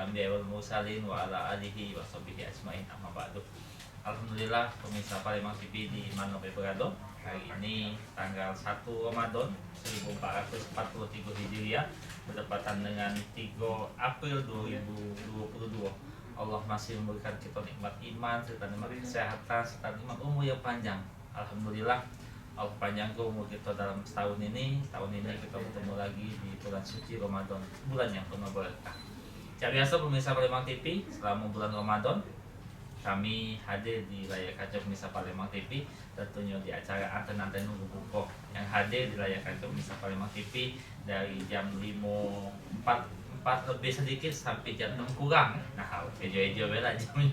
anbiya'i wal mursalin wa ala alihi wa sahbihi ajmain, amma ba'du. Alhamdulillah pemirsa Palembang TV di mana berada. Hari ini tanggal 1 Ramadan 1443 Hijriah bertepatan dengan 3 April 2022. Allah masih memberikan kita nikmat iman serta nikmat kesehatan serta nikmat umur yang panjang. Alhamdulillah Allah panjangkan umur kita dalam setahun ini. Tahun ini kita bertemu lagi di bulan suci Ramadan, bulan yang penuh berkah. Seperti biasa pemirsa Palembang TV, selama bulan Ramadan kami hadir di layar kaca pemirsa Palembang TV, tentunya di acara Anten-Anten Nunggu Buko yang hadir di layar kaca pemirsa Palembang TV dari jam 4 lebih sedikit sampai jam 6 kurang. Nah, ejo-ejo bela jamnya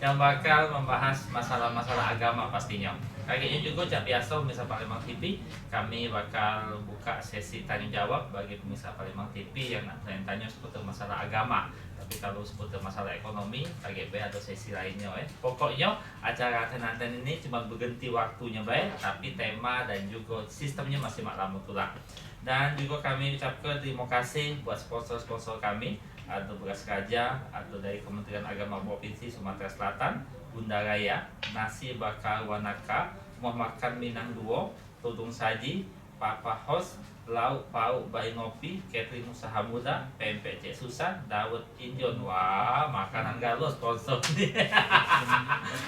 yang bakal membahas masalah-masalah agama pastinya. Kali ini juga seperti biasa pemirsa Palembang TV, kami bakal buka sesi tanya jawab bagi pemirsa Palembang TV yang nak tanya seputar masalah agama. Tapi kalau seputar masalah ekonomi, KGB atau sesi lainnya, pokoknya acara Anten-Anten ini cuma berganti waktunya, tapi tema dan juga sistemnya masih maklum tulang. Dan juga kami ucapkan terima kasih buat sponsor-sponsor kami, atau Beras Raja, atau dari Kementerian Agama Provinsi Sumatera Selatan, Bunda Raya, Nasi Bakar Wanaka, Muhammad Makan Minang Duo, Tudung Saji, Papa Host, Lauk Pauk Bayi Ngopi, Catering Usaha Muda, PMPC Susan, Dawet Injon. Wah, makanan galuh sponsor nih.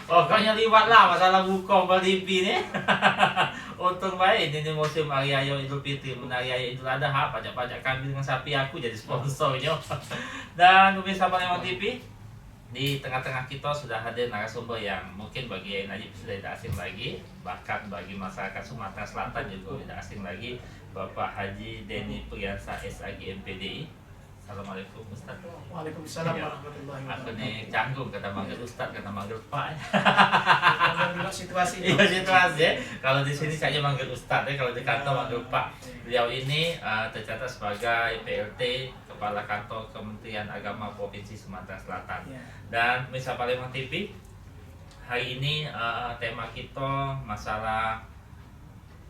Pokoknya liwat lah masalah buka balipi nih. Untung baik ini musim Hari Raya Idul Fitri, Hari Raya Idul Adha, pajak-pajak kambing dengan sapi aku jadi sponsornya. Dan pemirsa Palembang TV, di tengah-tengah kita sudah hadir narasumber yang mungkin bagi yang Najib sudah tidak asing lagi, bahkan bagi masyarakat Sumatera Selatan juga tidak asing lagi, Bapak Haji Denny Priyansa SAG MPDI. Assalamualaikum Ustaz. Waalaikumsalam warahmatullahi Aku wabarakatuh. nih canggung kata manggil Ustaz, kata manggil Pak. Kalau situasi Iya situasi ya. Kalau di sini saya manggil Ustaz ya, kalau di kantor manggil Pak. Beliau ini tercatat sebagai PLT Kepala Kantor Kementerian Agama Provinsi Sumatera Selatan. Dan pemirsa Palembang TV, hari ini tema kita masalah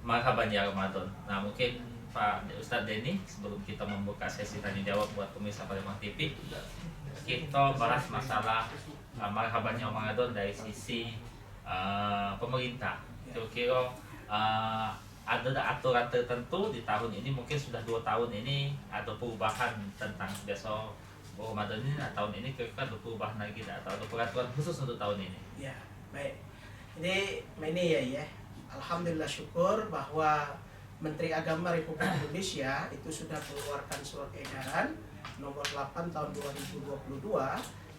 marhaban ya Ramadan. Nah mungkin Pak Ustadz Denny, sebelum kita membuka sesi tanya jawab buat pemirsa Palembang TV, kita bahas masalah marhabannya Ramadan dari sisi pemerintah. Kira-kira ada aturan tertentu di tahun ini, mungkin sudah 2 tahun ini ada perubahan tentang biasa Ramadan ini. Nah, tahun ini kira-kira ada perubahan lagi atau ada peraturan khusus untuk tahun ini? Ya, baik. Ini ya. Alhamdulillah syukur bahwa Menteri Agama Republik Indonesia itu sudah mengeluarkan surat edaran nomor 8 tahun 2022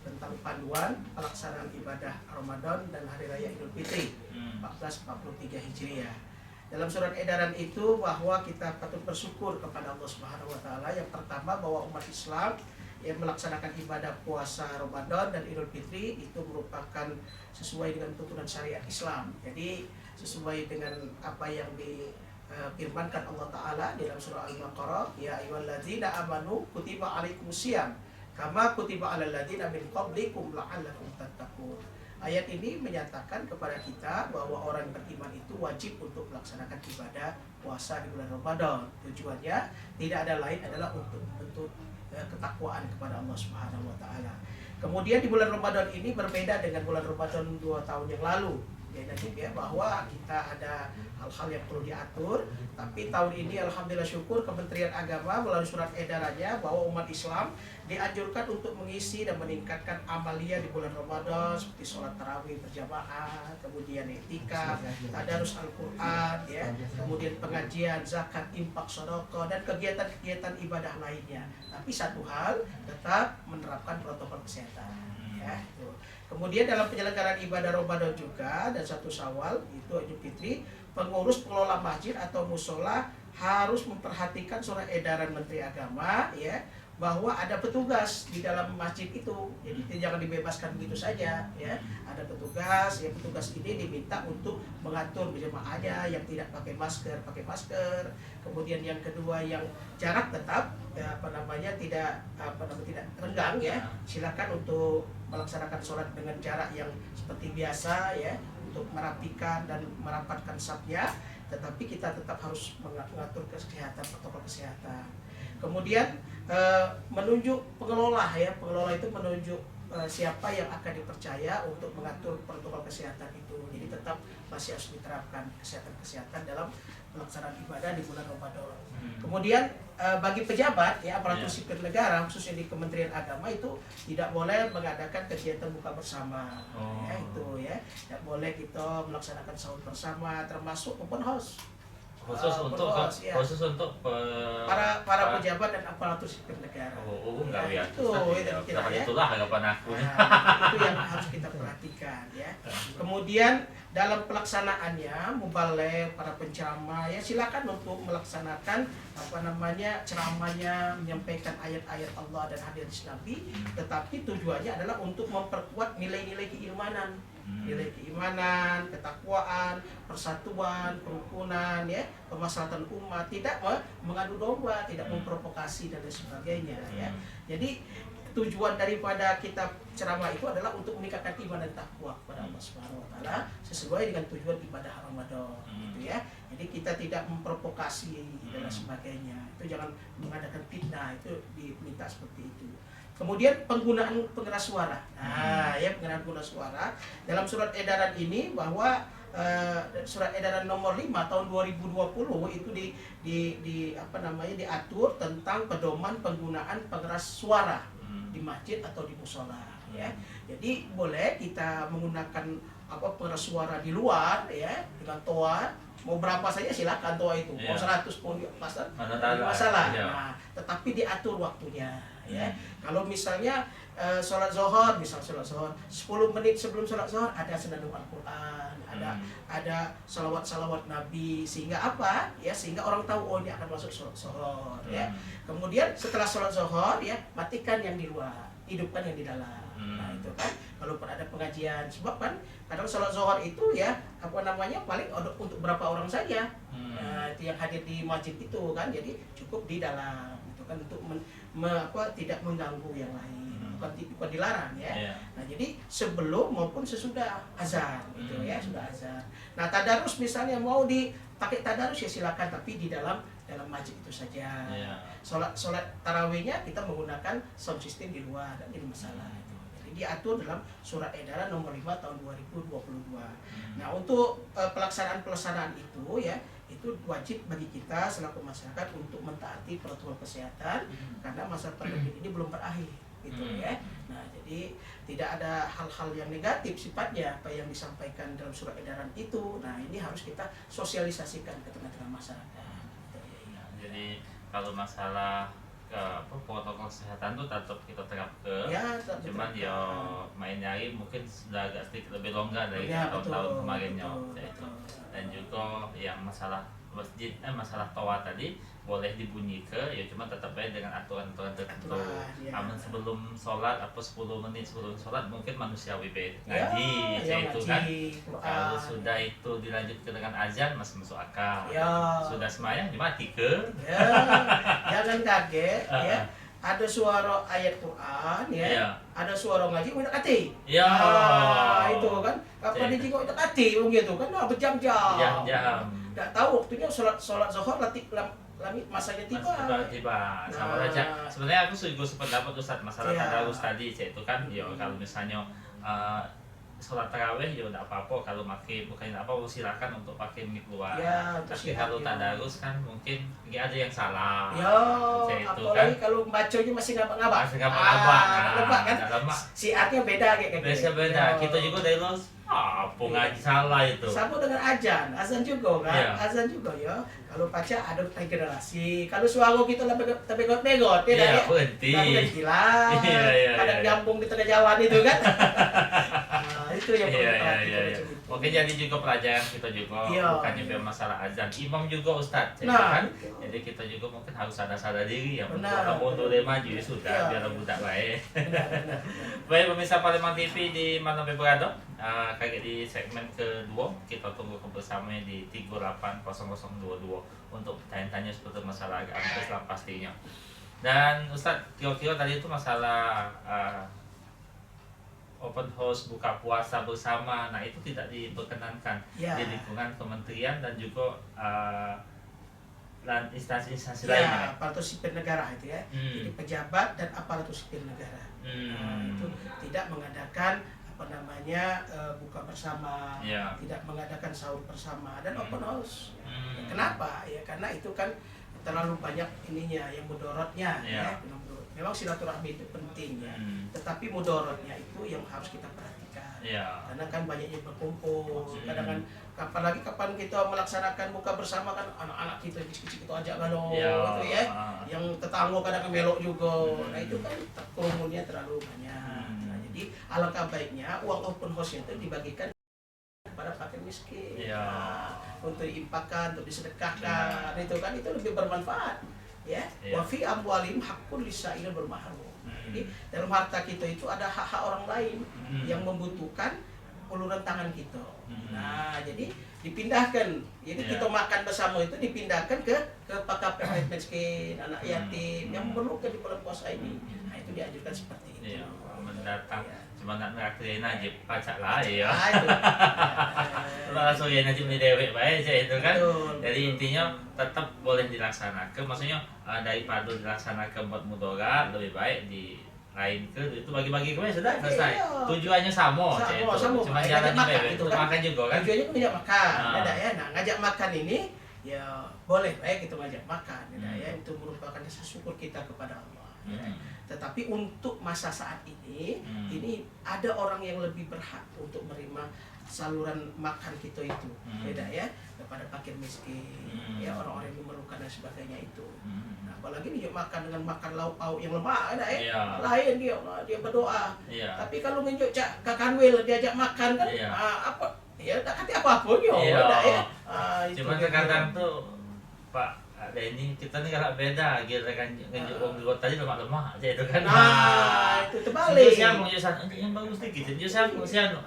tentang panduan pelaksanaan ibadah Ramadan dan Hari Raya Idul Fitri 1443 Hijriah. Dalam surat edaran itu bahwa kita patut bersyukur kepada Allah Subhanahu wa taala, yang pertama bahwa umat Islam yang melaksanakan ibadah puasa Ramadan dan Idul Fitri itu merupakan sesuai dengan tuntunan syariat Islam. Jadi sesuai dengan apa yang firmankan Allah Ta'ala di dalam surah Al-Baqarah, ya ayyuhalladzina amanu kutiba alaikumusiyam kama kutiba alal ladzina min qablikum la'allakum tattaqun. Ayat ini menyatakan kepada kita bahwa orang beriman itu wajib untuk melaksanakan ibadah puasa di bulan Ramadan. Tujuannya tidak ada lain adalah untuk ketakwaan kepada Allah Subhanahu wa taala. Kemudian di bulan Ramadan ini berbeda dengan bulan Ramadan 2 tahun yang lalu. Ya, bahwa kita ada hal-hal yang perlu diatur, tapi tahun ini alhamdulillah syukur Kementerian Agama melalui surat edarannya bahwa umat Islam dianjurkan untuk mengisi dan meningkatkan amalia di bulan Ramadan seperti sholat tarawih berjamaah, kemudian etika, tadarus Al-Quran, ya, kemudian pengajian, zakat, infak, sedekah, dan kegiatan-kegiatan ibadah lainnya. Tapi satu hal, tetap menerapkan protokol kesehatan. Ya, itu. Kemudian dalam penyelenggaraan ibadah Ramadan juga dan 1 Syawal itu Idul Fitri, pengurus pengelola masjid atau musola harus memperhatikan surat edaran Menteri Agama, ya, bahwa ada petugas di dalam masjid itu. Jadi jangan dibebaskan begitu saja, ya. Ada petugas, ya, petugas ini diminta untuk mengatur jemaahnya yang tidak pakai masker. Kemudian yang kedua yang jarak tetap tidak renggang, ya. Silakan untuk melaksanakan sholat dengan jarak yang seperti biasa, ya, untuk merapikan dan merapatkan safnya. tetapi kita tetap harus mengatur kesehatan, protokol kesehatan. Kemudian menunjuk pengelola ya, pengelola itu menunjuk siapa yang akan dipercaya untuk mengatur protokol kesehatan itu. Jadi tetap masih harus diterapkan kesehatan dalam pelaksanaan ibadah di bulan Ramadan. Kemudian bagi pejabat ya, aparatur sipil negara khususnya di Kementerian Agama itu tidak boleh mengadakan kegiatan buka bersama. Ya, itu ya. Tidak boleh kita melaksanakan sahur bersama termasuk open house. Khusus untuk para pejabat dan aparatur sipil negara. Enggak ya. Itulah harapan aku. Itu yang harus kita perhatikan ya. Kemudian dalam pelaksanaannya mubalek, para penceramah ya silakan untuk melaksanakan ceramahnya, menyampaikan ayat-ayat Allah dan hadis Nabi, tetapi tujuannya adalah untuk memperkuat nilai-nilai keimanan. Nilai keimanan, ketakwaan, persatuan, kerukunan, ya, kemaslahatan umat, tidak mengadu domba, tidak memprovokasi dan lain sebagainya, ya. Jadi tujuan daripada kita ceramah itu adalah untuk meningkatkan iman dan takwa kepada Allah Subhanahu wa taala sesuai dengan tujuan ibadah Ramadan, gitu ya. Jadi kita tidak memprovokasi dan lain sebagainya. Itu jangan mengadakan fitnah, itu diminta seperti itu. Kemudian penggunaan pengeras suara. Nah, ya penggunaan pengeras suara dalam surat edaran ini bahwa surat edaran nomor 5 tahun 2020 itu diatur tentang pedoman penggunaan pengeras suara di masjid atau di mushola ya. Jadi boleh kita menggunakan pengeras suara di luar ya dengan toa, mau berapa saja silakan toa itu. Mau 100 pun pasal masalah. Nah, tetapi diatur waktunya ya. Kalau misalnya sholat zuhur, misal sholat zuhur 10 menit sebelum sholat zuhur ada senandung Al-Quran, ada salawat Nabi, sehingga apa ya, sehingga orang tahu oh ini akan masuk sholat zuhur ya. Kemudian setelah sholat zuhur ya matikan yang di luar, hidupkan yang di dalam. Nah itu kan kalau ada pengajian, sebab kan kadang sholat zuhur itu ya paling untuk berapa orang saja. Nah, itu yang hadir di masjid itu kan, jadi cukup di dalam itu kan untuk tidak mengganggu yang lain. Bukan dilarang ya. Nah jadi sebelum maupun sesudah azan gitu ya, sudah azan. Nah tadarus misalnya mau dipakai tadarus ya silakan, tapi di dalam masjid itu saja. Sholat tarawihnya kita menggunakan sound system di luar, dan jadi masalah itu. Jadi diatur dalam surat edaran nomor 5 tahun 2022. Nah untuk pelaksanaan itu ya, itu wajib bagi kita selaku masyarakat untuk mentaati protokol kesehatan karena masa pandemi ini belum berakhir gitu ya. Nah jadi tidak ada hal-hal yang negatif sifatnya apa yang disampaikan dalam surat edaran itu. Nah ini harus kita sosialisasikan ke tengah-tengah masyarakat. Jadi kalau masalah protokol kesehatan tuh tetap kita terapkan. Ya, cuman ya main nyari mungkin sudah agak sedikit lebih longgar dari tahun-tahun kemarinnya. Dan juga yang masalah masjid, masalah toa tadi boleh dibunyikan ya, cuma tetap aja dengan aturan-aturan tertentu. Namun sebelum sholat 10 menit sebelum sholat mungkin manusiawi ngaji itu kan. Kalau sudah itu dilanjutkan dengan azan masih masuk akal. Sudah semayang dimatikan. Jangan kaget ya. Ada suara ayat Quran ya, ada suara ngaji udah kati. Itu kan kapan dijingok itu kati begitu kan, berjam-jam. Nggak tahu waktunya sholat zuhur masanya tiba. Sama saja. Sebenarnya aku juga sependapat Ustadz masalah tadarus tadi, yaitu kan ya kalau misalnya sholat tarawih ya udah apa-apa kalau bukan silakan untuk pakai mic luar. Tapi kalau tadarus kan mungkin ada yang salah. Apalagi kalau bacanya masih ngabak-ngabak. Kan siarnya beda kayak gitu. Beda. Kita juga dari ngaji salah itu. Sama dengan azan juga kan. Azan juga ya. Kalau baca ada regenerasi. Kalau suara kita lebih begot-begot ya. Berhenti lah. Kadang nyambung di tengah jalan itu kan. Itu yang perlu Oke, jadi juga pelajaran kita juga bukannya biar masalah azan, imam juga Ustadz, kan? Jadi kita juga mungkin harus sadar diri ya. Kalau untuk maju sudah biar budak baik. Baik pemirsa Palembang TV di mana berada, kayak di segmen kedua kita tunggu kebersamaan di 380022 untuk tanya-tanya seputar masalah agama Islam pastinya. Dan Ustadz kira-kira tadi itu masalah open house, buka puasa bersama. Nah, itu tidak diperkenankan Ya. di lingkungan kementerian dan juga dan instansi-instansi Ya, lainnya. aparatur sipil negara itu ya. Jadi pejabat dan aparatur sipil negara. Nah, itu tidak mengadakan apa namanya buka bersama, Ya. tidak mengadakan sahur bersama dan open house. Hmm. Kenapa? Ya karena itu kan terlalu banyak ininya yang mudorotnya Ya. ya. Memang silaturahmi itu penting ya. Tetapi mudorotnya itu yang harus kita perhatikan. Ya. Karena kan banyaknya berkumpul, kadang kan apalagi kapan kita melaksanakan buka bersama kan anak-anak kita yang kecil-kecil itu ajak galo Ya. gitu ya. Yang tetangga kadang melok juga. Nah itu kan kerumunnya terlalu banyak. Nah, jadi alangkah baiknya uang open house itu dibagikan kepada fakir miskin. Ya. Nah, untuk diimpakan, untuk disedekahkan, itu kan itu lebih bermanfaat. Ya, wa fi amwalihim haqqul lisailil wal mahrum. Jadi dalam harta kita itu ada hak-hak orang lain yang membutuhkan uluran tangan kita. Nah, jadi dipindahkan. Jadi kita makan bersama itu dipindahkan ke fakir miskin, anak yatim yang memerlukan di bulan puasa ini. Nah, itu dianjurkan seperti itu. Iya, mendatang cuma nak ngelakuin aja pacak lah ya. Nah, itu. Langsung ya nanti beli dewek baik aja itu kan. Betul, Jadi intinya tetap boleh dilaksanakan. Maksudnya daripada dilaksanakan buat mudarat lebih baik di lain ke itu bagi-bagi ke sudah selesai. Iya. Tujuannya sama, Sama, itu. sama. Cuma Ngajak jalannya makan bebek gitu itu kan. makan juga kan. Tujuannya kan ngajak makan, Ah. ada ya. Nah, ngajak makan ini ya boleh baik kita ngajak makan, ya itu merupakan rasa syukur kita kepada Allah. Ya. Tetapi untuk masa saat ini ada orang yang lebih berhak untuk menerima saluran makan kita itu, beda ya, daripada fakir miskin, ya orang-orang yang memerlukan dan sebagainya itu. Nah, apalagi dia makan dengan makan lauk pauk yang lemak, ada ya, Iya. lain dia berdoa. Iya. Tapi kalau nginjuk kakanwil diajak makan kan, Iya. apa? Ya tak kata apa-apa yo, Iya. ada ya. Itu Cuma dia. terkadang tuh Pak ada ini kita nih kalau beda gitu kan ngejuk wong liwat tadi lemak-lemak aja itu kan. Nah, itu terbalik. Siapa yang bagus dikit, siapa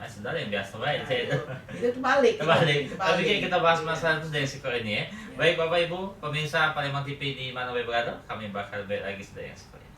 sudah yang biasa baik saya itu. Itu terbalik. Terbalik. Itu Tapi kayak kita bahas Iya. masalah itu dari siko ini ya. Baik Bapak Ibu pemirsa Palembang TV di mana berada, kami bakal balik lagi sudah yang seperti